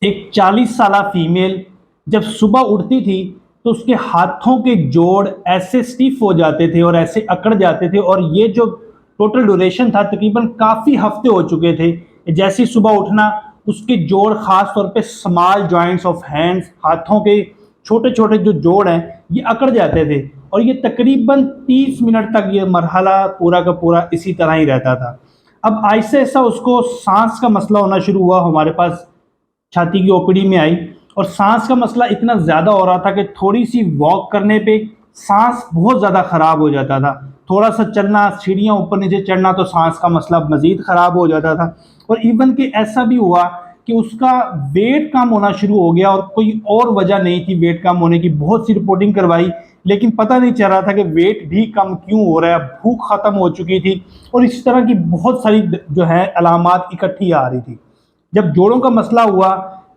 एक 40 साल फीमेल जब सुबह उठती थी तो उसके हाथों के जोड़ ऐसे स्टिफ हो जाते थे और ऐसे अकड़ जाते थे, और ये जो टोटल ड्यूरेशन था तकरीबन काफ़ी हफ्ते हो चुके थे। जैसी सुबह उठना उसके जोड़, खास तौर पे स्मॉल जॉइंट्स ऑफ हैंड्स, हाथों के छोटे छोटे जो जोड़ हैं ये अकड़ जाते थे, और ये तकरीबन 30 मिनट तक ये मरहला पूरा का पूरा इसी तरह ही रहता था। अब आहिस्ता आहिस्ता उसको सांस का मसला होना शुरू हुआ, हमारे पास छाती की ओपीडी में आई, और सांस का मसला इतना ज़्यादा हो रहा था कि थोड़ी सी वॉक करने पे सांस बहुत ज़्यादा ख़राब हो जाता था। थोड़ा सा चलना, सीढ़ियाँ ऊपर नीचे चढ़ना, तो सांस का मसला मज़ीद ख़राब हो जाता था। और इवन कि ऐसा भी हुआ कि उसका वेट कम होना शुरू हो गया, और कोई और वजह नहीं थी वेट कम होने की। बहुत सी रिपोर्टिंग करवाई लेकिन पता नहीं चल रहा था कि वेट भी कम क्यों हो रहा है। भूख ख़त्म हो चुकी थी, और इस तरह की बहुत सारी जो है अलामात इकट्ठी आ रही थी। जब जोड़ों का मसला हुआ,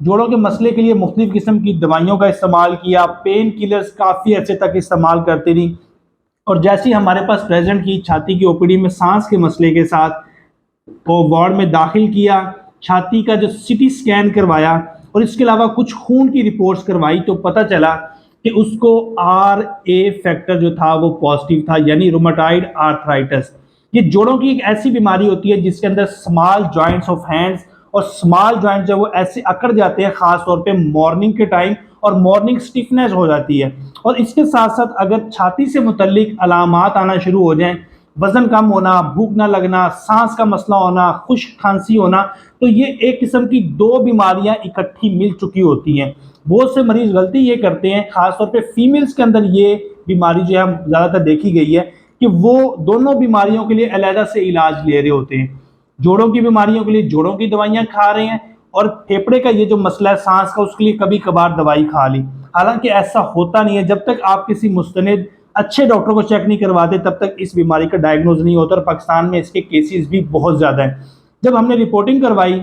जोड़ों के मसले के लिए मुख्तलिफ किस्म की दवाइयों का इस्तेमाल किया, पेन किलर्स काफ़ी अर्से तक इस्तेमाल करती रही, और जैसे ही हमारे पास प्रेजेंट की छाती की ओपीडी में सांस के मसले के साथ, को वार्ड में दाखिल किया, छाती का जो सीटी स्कैन करवाया और इसके अलावा कुछ खून की रिपोर्ट्स करवाई, तो पता चला कि उसको RA फैक्टर जो था वो पॉजिटिव था, यानी रूमेटॉइड आर्थराइटिस। ये जोड़ों की एक ऐसी बीमारी होती है जिसके अंदर स्मॉल जॉइंट्स ऑफ हैंड्स और स्मॉल जॉइंट जो वो ऐसे अकड़ जाते हैं, खास तौर पे मॉर्निंग के टाइम, और मॉर्निंग स्टिफनेस हो जाती है। और इसके साथ साथ अगर छाती से मुतल्लिक अलामात आना शुरू हो जाएं, वजन कम होना, भूख ना लगना, सांस का मसला होना, खुश्क खांसी होना, तो ये एक किस्म की दो बीमारियां इकट्ठी मिल चुकी होती हैं। बहुत से मरीज गलती ये करते हैं, खासतौर पे फीमेल्स के अंदर ये बीमारी जो है ज़्यादातर देखी गई है कि वो दोनों बीमारियों के लिए अलहदा से इलाज ले रहे होते हैं। जोड़ों की बीमारियों के लिए जोड़ों की दवाइयाँ खा रहे हैं, और फेफड़े का ये जो मसला है सांस का, उसके लिए कभी कभार दवाई खा ली। हालांकि ऐसा होता नहीं है, जब तक आप किसी मुस्तनिद अच्छे डॉक्टर को चेक नहीं करवाते तब तक इस बीमारी का डायग्नोज नहीं होता, और पाकिस्तान में इसके केसेस भी बहुत ज़्यादा हैं। जब हमने रिपोर्टिंग करवाई,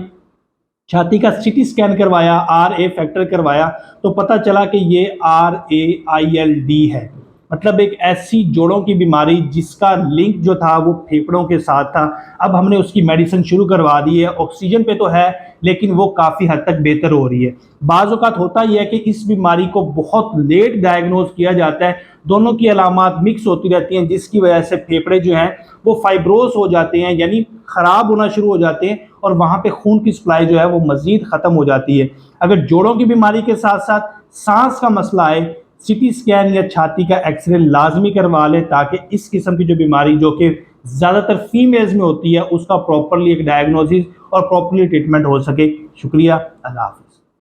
छाती का सीटी स्कैन करवाया, RA फैक्टर करवाया, तो पता चला कि ये RAILD है, मतलब एक ऐसी जोड़ों की बीमारी जिसका लिंक जो था वो फेफड़ों के साथ था। अब हमने उसकी मेडिसिन शुरू करवा दी है, ऑक्सीजन पे तो है लेकिन वो काफ़ी हद तक बेहतर हो रही है। बाज़ औक़ात होता यह है कि इस बीमारी को बहुत लेट डायग्नोज किया जाता है, दोनों की अलामात मिक्स होती रहती हैं, जिसकी वजह से फेफड़े जो हैं वो फाइब्रोस हो जाते हैं, यानी ख़राब होना शुरू हो जाते हैं, और वहाँ पे खून की सप्लाई जो है वो मज़ीद ख़त्म हो जाती है। अगर जोड़ों की बीमारी के साथ साथ सांस का मसला आए, सीटी स्कैन या छाती का एक्सरे लाजमी करवा लें, ताकि इस किस्म की जो बीमारी जो कि ज़्यादातर फीमेल्स में होती है उसका प्रॉपरली एक डायग्नोसिस और प्रॉपरली ट्रीटमेंट हो सके। शुक्रिया, अल्लाह हाफ़िज़।